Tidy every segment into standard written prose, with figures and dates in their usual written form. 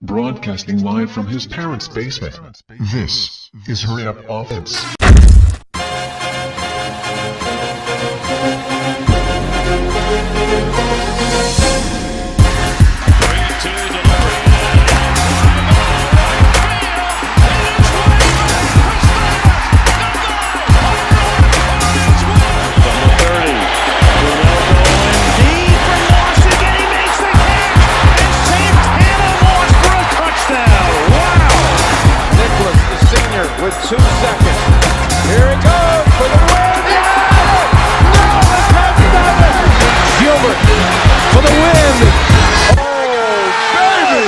Broadcasting live from his parents' basement. This is Hurry Up Offense. With 2 seconds. Here it goes for the win. Yeah! No, the touchdown! Gilbert for the win. Oh, baby!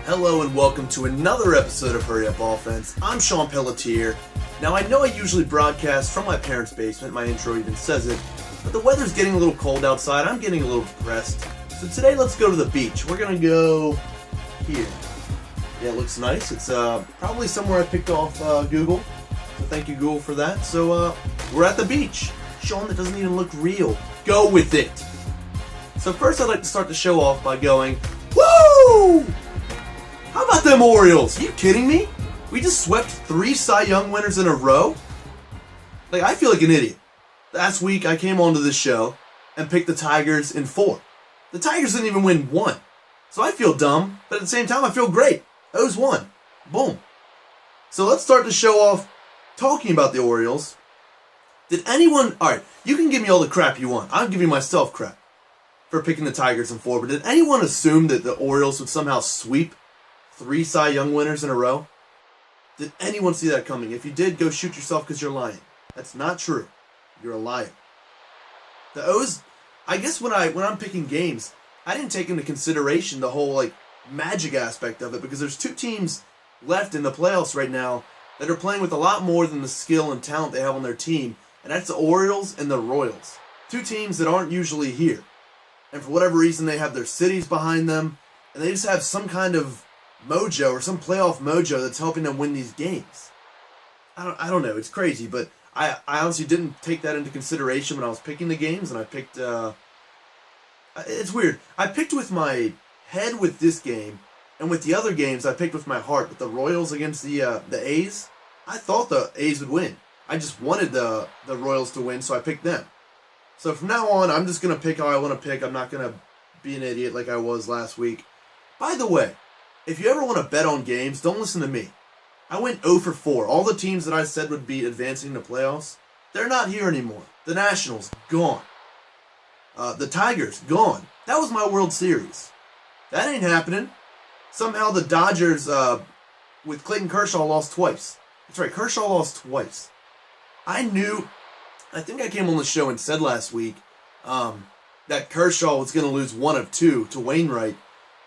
Hello and welcome to another episode of Hurry Up Offense. I'm Sean Pelletier. Now I know I usually broadcast from my parents' basement, my intro even says it, but the weather's getting a little cold outside, I'm getting a little depressed. So today let's go to the beach. We're gonna go here. Yeah, it looks nice. It's probably somewhere I picked off Google. So thank you, Google, for that. So we're at the beach. Sean, that doesn't even look real. Go with it. So first I'd like to start the show off by going, woo! How about them Orioles? Are you kidding me? We just swept 3 Cy Young winners in a row? Like, I feel like an idiot. Last week, I came onto this show and picked the Tigers in 4. The Tigers didn't even win 1. So I feel dumb, but at the same time, I feel great. O's won. Boom. So let's start the show off talking about the Orioles. Did anyone... Alright, you can give me all the crap you want. I'm giving myself crap for picking the Tigers in 4. But did anyone assume that the Orioles would somehow sweep 3 Cy Young winners in a row? Did anyone see that coming? If you did, go shoot yourself because you're lying. That's not true. You're a liar. The O's, I guess when I'm picking games, I didn't take into consideration the whole magic aspect of it because there's 2 teams left in the playoffs right now that are playing with a lot more than the skill and talent they have on their team, and that's the Orioles and the Royals. 2 teams that aren't usually here. And for whatever reason, they have their cities behind them, and they just have some kind of mojo or some playoff mojo that's helping them win these games. I don't know. It's crazy, but I honestly didn't take that into consideration when I was picking the games, and I picked, it's weird. I picked with my head with this game, and with the other games, I picked with my heart. With the Royals against the A's, I thought the A's would win. I just wanted the Royals to win, so I picked them. So from now on, I'm just going to pick how I want to pick. I'm not going to be an idiot like I was last week. By the way, if you ever want to bet on games, don't listen to me. I went 0 for 4. All the teams that I said would be advancing to playoffs, they're not here anymore. The Nationals, gone. The Tigers, gone. That was my World Series. That ain't happening. Somehow the Dodgers, with Clayton Kershaw, lost twice. That's right, Kershaw lost twice. I think I came on the show and said last week that Kershaw was going to lose 1 of 2 to Wainwright,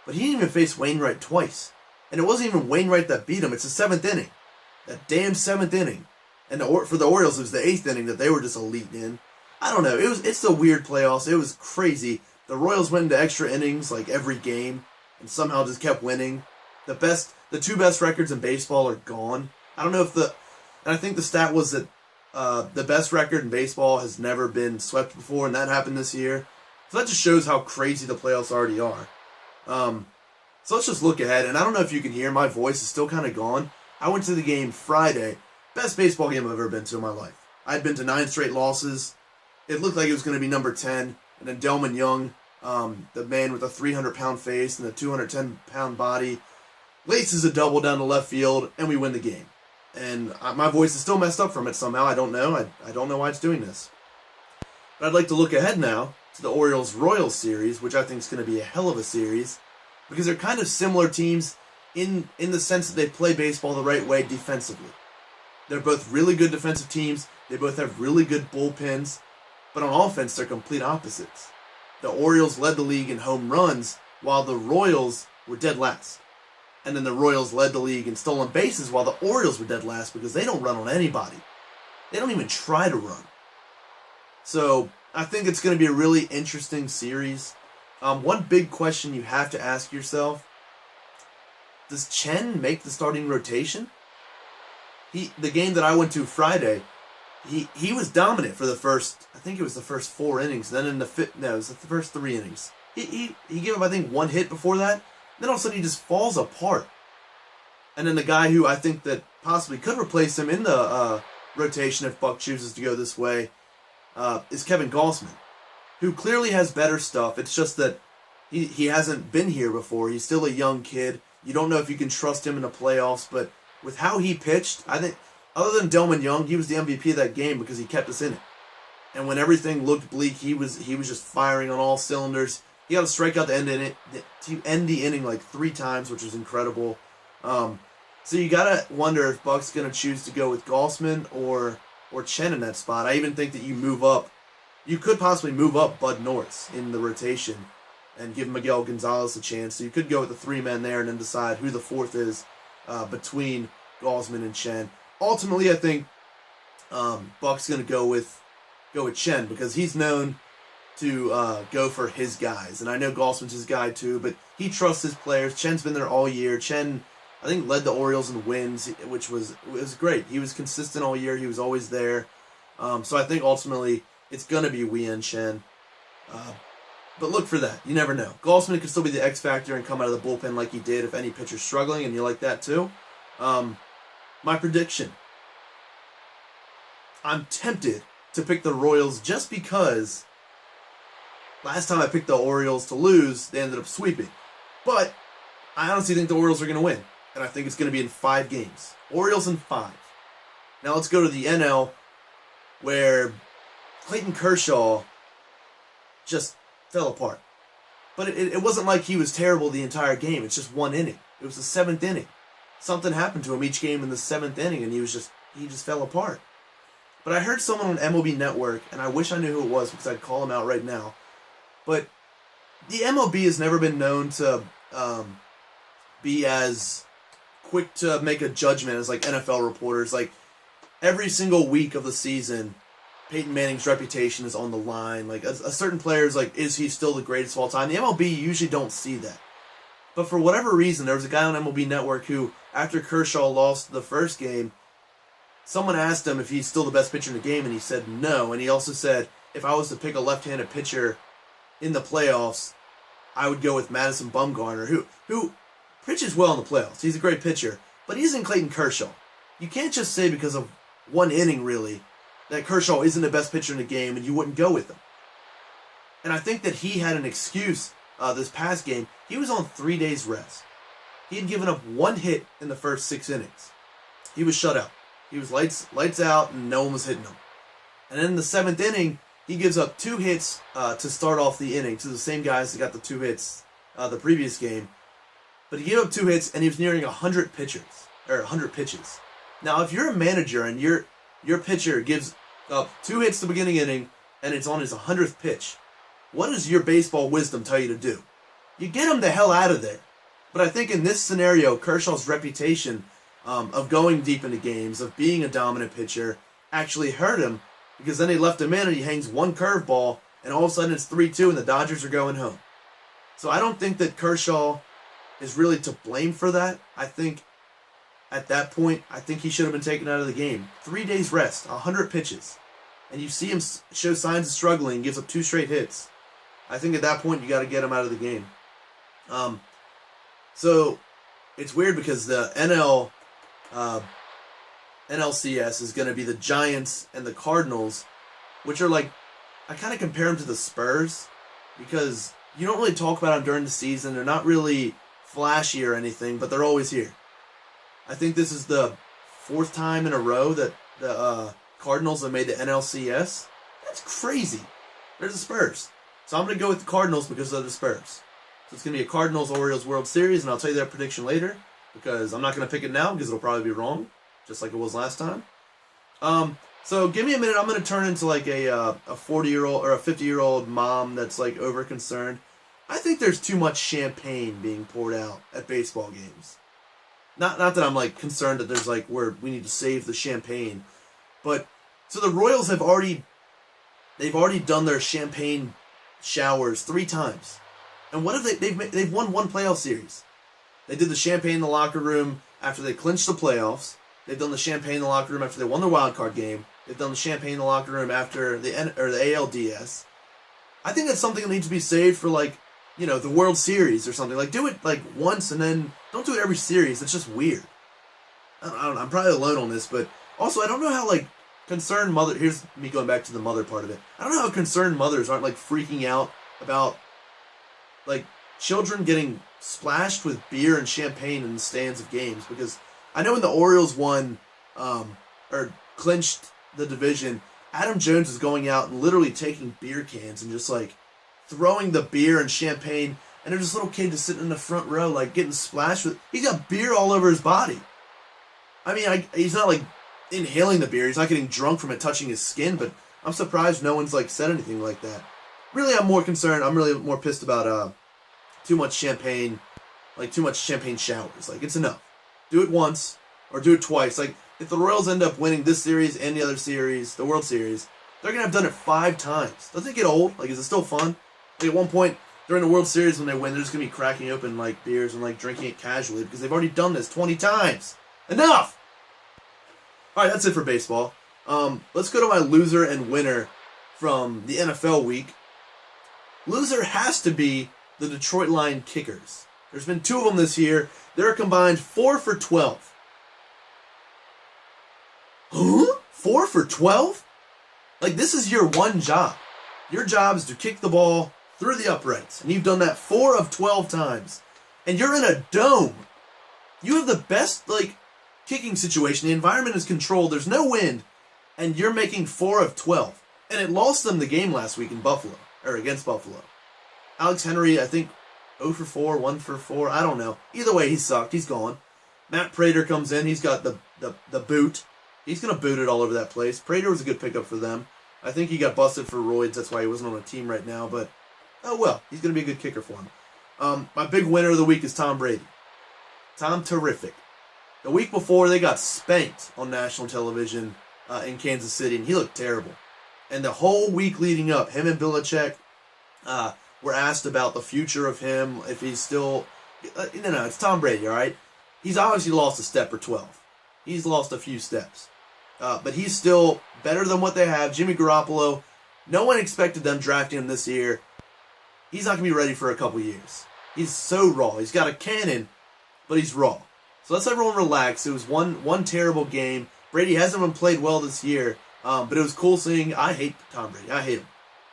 but he didn't even face Wainwright twice. And it wasn't even Wainwright that beat him. It's the 7th inning. That damn 7th inning. And for the Orioles, it was the 8th inning that they were just elite in. I don't know. It's a weird playoffs. It was crazy. The Royals went into extra innings like every game and somehow just kept winning. The 2 best records in baseball are gone. I don't know and I think the stat was that the best record in baseball has never been swept before, and that happened this year. So that just shows how crazy the playoffs already are. So let's just look ahead, and I don't know if you can hear, my voice is still kind of gone. I went to the game Friday, best baseball game I've ever been to in my life. I'd been to 9 straight losses. It looked like it was going to be number 10, and then Delmon Young, the man with a 300-pound face and a 210-pound body, laces a double down the left field, and we win the game. And my voice is still messed up from it somehow. I don't know. I don't know why it's doing this. But I'd like to look ahead now to the Orioles-Royals series, which I think is going to be a hell of a series, because they're kind of similar teams in the sense that they play baseball the right way defensively. They're both really good defensive teams. They both have really good bullpens. But on offense, they're complete opposites. The Orioles led the league in home runs, while the Royals were dead last. And then the Royals led the league in stolen bases, while the Orioles were dead last because they don't run on anybody. They don't even try to run. So I think it's going to be a really interesting series. One big question you have to ask yourself, does Chen make the starting rotation? The game that I went to Friday, he was dominant for the first, I think it was the first 4 innings. Then in the it was the first 3 innings. He gave up, I think, 1 hit before that. Then all of a sudden he just falls apart. And then the guy who I think that possibly could replace him in the rotation if Buck chooses to go this way is Kevin Gausman, who clearly has better stuff. It's just that he hasn't been here before. He's still a young kid. You don't know if you can trust him in the playoffs, but with how he pitched, I think, other than Delman Young, he was the MVP of that game because he kept us in it. And when everything looked bleak, he was just firing on all cylinders. He got a strikeout to end the inning like 3 times, which was incredible. So you gotta wonder if Buck's gonna choose to go with Gausman or Chen in that spot. I even think that you could possibly move up Bud Norris in the rotation and give Miguel Gonzalez a chance. So you could go with the 3 men there and then decide who the 4th is between Gausman and Chen. Ultimately, I think Buck's gonna go with Chen because he's known to go for his guys, and I know Gausman's his guy too, but he trusts his players. Chen's been there all year. Chen, I think, led the Orioles in wins, which was great. He was consistent all year. He was always there. So I think ultimately it's gonna be Wei-Yin Chen. But look for that. You never know. Gausman could still be the X factor and come out of the bullpen like he did if any pitcher's struggling, and you like that too. My prediction. I'm tempted to pick the Royals just because last time I picked the Orioles to lose, they ended up sweeping. But I honestly think the Orioles are going to win, and I think it's going to be in 5 games. Orioles in 5. Now let's go to the NL, where Clayton Kershaw just fell apart. But it wasn't like he was terrible the entire game. It's just 1 inning. It was the 7th inning. Something happened to him each game in the 7th inning, and he just fell apart. But I heard someone on MLB Network, and I wish I knew who it was because I'd call him out right now. But the MLB has never been known to be as quick to make a judgment as like NFL reporters. Like every single week of the season, Peyton Manning's reputation is on the line. Like a certain player is like, is he still the greatest of all time? The MLB usually don't see that. But for whatever reason, there was a guy on MLB Network who, after Kershaw lost the first game, someone asked him if he's still the best pitcher in the game, and he said no. And he also said, if I was to pick a left-handed pitcher in the playoffs, I would go with Madison Bumgarner, who pitches well in the playoffs. He's a great pitcher, but he isn't Clayton Kershaw. You can't just say because of 1 inning, really, that Kershaw isn't the best pitcher in the game and you wouldn't go with him. And I think that he had an excuse this past game. He was on 3 days rest. He had given up 1 hit in the first 6 innings. He was shut out. He was lights out, and no one was hitting him. And then in the 7th inning, he gives up 2 hits to start off the inning to the same guys that got the 2 hits the previous game. But he gave up 2 hits, and he was nearing 100 pitches. Now, if you're a manager and your pitcher gives up 2 hits to the beginning inning, and it's on his 100th pitch, what does your baseball wisdom tell you to do? You get him the hell out of there. But I think in this scenario, Kershaw's reputation of going deep into games, of being a dominant pitcher, actually hurt him, because then they left him in and he hangs 1 curveball, and all of a sudden it's 3-2 and the Dodgers are going home. So I don't think that Kershaw is really to blame for that. I think at that point, I think he should have been taken out of the game. 3 days rest, 100 pitches, and you see him show signs of struggling, gives up 2 straight hits. I think at that point you got to get him out of the game. So it's weird because the NLCS is going to be the Giants and the Cardinals, which are like, I kind of compare them to the Spurs because you don't really talk about them during the season. They're not really flashy or anything, but they're always here. I think this is the 4th time in a row that the Cardinals have made the NLCS. That's crazy. They're the Spurs. So I'm going to go with the Cardinals because they're the Spurs. So it's going to be a Cardinals-Orioles World Series, and I'll tell you their prediction later because I'm not going to pick it now because it'll probably be wrong, just like it was last time. So give me a minute. I'm going to turn into like a 40-year-old or a 50-year-old mom that's like over concerned. I think there's too much champagne being poured out at baseball games. Not that I'm like concerned that there's like where we need to save the champagne, but so the Royals have already done their champagne showers 3 times, and what have they've won 1 playoff series. They did the champagne in the locker room after they clinched the playoffs. They've done the champagne in the locker room after they won the wild card game, They've done the champagne in the locker room after the ALDS. I think that's something that needs to be saved for, like, you know, the World Series or something. Like, do it, like, once and then don't do it every series. It's just weird. I don't know. I'm probably alone on this, but also I don't know how, like, concerned mother... Here's me going back to the mother part of it. I don't know how concerned mothers aren't, like, freaking out about, like, children getting splashed with beer and champagne in the stands of games. Because I know when the Orioles won, or clinched the division, Adam Jones is going out and literally taking beer cans and just, like, throwing the beer and champagne, and there's this little kid just sitting in the front row, like, getting splashed with... He's got beer all over his body. I mean, he's not, like, inhaling the beer. He's not getting drunk from it touching his skin, but I'm surprised no one's, like, said anything like that. Really, I'm more concerned. I'm really more pissed about too much champagne, like, too much champagne showers. Like, it's enough. Do it once, or do it twice. Like, if the Royals end up winning this series and the other series, the World Series, they're going to have done it 5 times. Doesn't it get old? Like, is it still fun? Like, at one point, during the World Series, when they win, they're just going to be cracking open, like, beers and, like, drinking it casually because they've already done this 20 times. Enough! All right, that's it for baseball. Let's go to my loser and winner from the NFL week. Loser has to be the Detroit Lion Kickers. There's been 2 of them this year. They're combined 4 for 12. Huh? 4 for 12? Like, this is your one job. Your job is to kick the ball through the uprights. And you've done that 4 of 12 times. And you're in a dome. You have the best, like, kicking situation. The environment is controlled. There's no wind. And you're making 4 of 12. And it lost them the game last week in Buffalo. Or against Buffalo. Alex Henry, I think, 0 for 4, 1 for 4. I don't know. Either way, he sucked. He's gone. Matt Prater comes in. He's got the boot. He's going to boot it all over that place. Prater was a good pickup for them. I think he got busted for roids. That's why he wasn't on a team right now. But, oh well. He's going to be a good kicker for him. My big winner of the week is Tom Brady. Tom Terrific. The week before, they got spanked on national television in Kansas City, and he looked terrible. And the whole week leading up, him and Belichick were asked about the future of him, if he's still... No, it's Tom Brady, all right? He's obviously lost a step or 12. He's lost a few steps. But he's still better than what they have. Jimmy Garoppolo, no one expected them drafting him this year. He's not going to be ready for a couple years. He's so raw. He's got a cannon, but he's raw. So let's everyone relax. It was one terrible game. Brady hasn't been played well this year, but it was cool seeing... I hate Tom Brady. I hate him.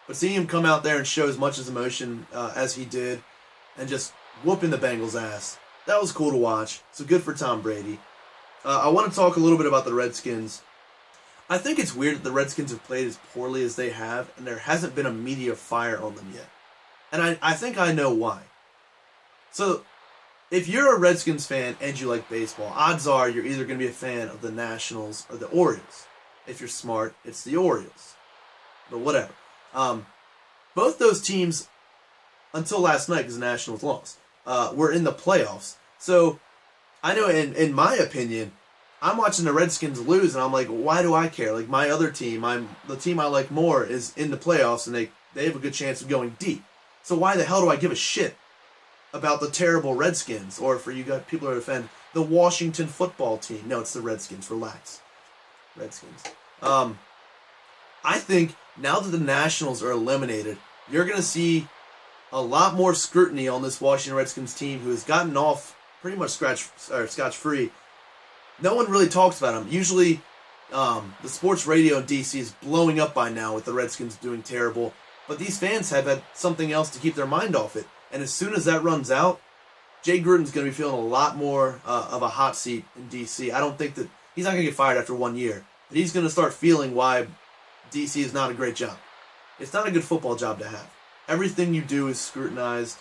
But seeing him come out there and show as much as emotion as he did and just whooping the Bengals' ass, that was cool to watch. So good for Tom Brady. I want to talk a little bit about the Redskins. I think it's weird that the Redskins have played as poorly as they have, and there hasn't been a media fire on them yet. And I think I know why. So, if you're a Redskins fan and you like baseball, odds are you're either going to be a fan of the Nationals or the Orioles. If you're smart, it's the Orioles. But whatever. Both those teams, until last night, because the Nationals lost, were in the playoffs. So, I know, in my opinion, I'm watching the Redskins lose, and I'm like, why do I care? Like, my other team, the team I like more, is in the playoffs, and they have a good chance of going deep. So why the hell do I give a shit about the terrible Redskins? Or for you guys, people who are offended, the Washington football team. No, it's the Redskins. Relax. Redskins. I think now that the Nationals are eliminated, you're going to see a lot more scrutiny on this Washington Redskins team who has gotten off pretty much scotch-free. No one really talks about them. Usually, the sports radio in D.C. is blowing up by now with the Redskins doing terrible. But these fans have had something else to keep their mind off it. And as soon as that runs out, Jay Gruden's going to be feeling a lot more of a hot seat in D.C. I don't think that... He's not going to get fired after 1 year. But he's going to start feeling why D.C. is not a great job. It's not a good football job to have. Everything you do is scrutinized.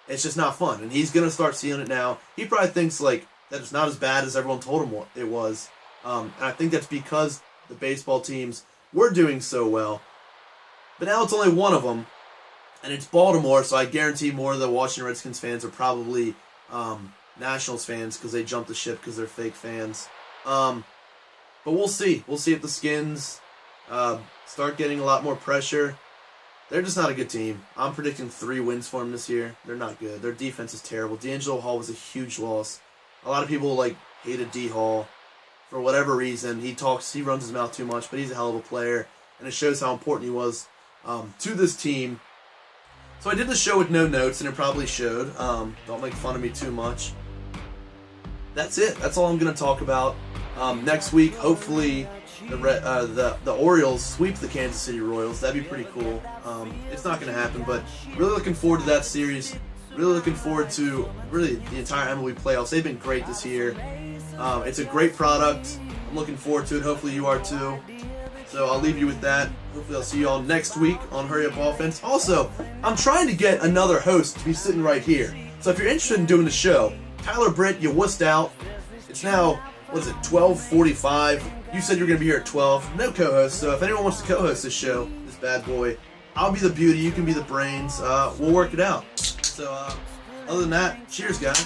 It's just not fun. And he's going to start seeing it now. He probably thinks like that it's not as bad as everyone told him it was. And I think that's because the baseball teams were doing so well. But now it's only one of them. And it's Baltimore, so I guarantee more of the Washington Redskins fans are probably Nationals fans because they jumped the ship because they're fake fans. But we'll see. We'll see if the Skins start getting a lot more pressure. They're just not a good team. I'm predicting 3 wins for them this year. They're not good. Their defense is terrible. D'Angelo Hall was a huge loss. A lot of people hated D. Hall. for whatever reason. He runs his mouth too much, but he's a hell of a player, and it shows how important he was to this team. So I did the show with no notes, and it probably showed. Don't make fun of me too much. That's it. That's all I'm going to talk about. Next week, hopefully, the Orioles sweep the Kansas City Royals. That'd be pretty cool. It's not going to happen, but really looking forward to that series. Really looking forward to the entire MLB playoffs. They've been great this year. It's a great product. I'm looking forward to it. Hopefully you are too. So I'll leave you with that. Hopefully I'll see you all next week on Hurry Up Offense. Also, I'm trying to get another host to be sitting right here. So if you're interested in doing the show, Tyler Britt, you wussed out. It's now, 12:45. You said you're going to be here at 12. No co-host, so if anyone wants to co-host this show, this bad boy, I'll be the beauty, you can be the brains. We'll work it out. So, other than that, cheers, guys.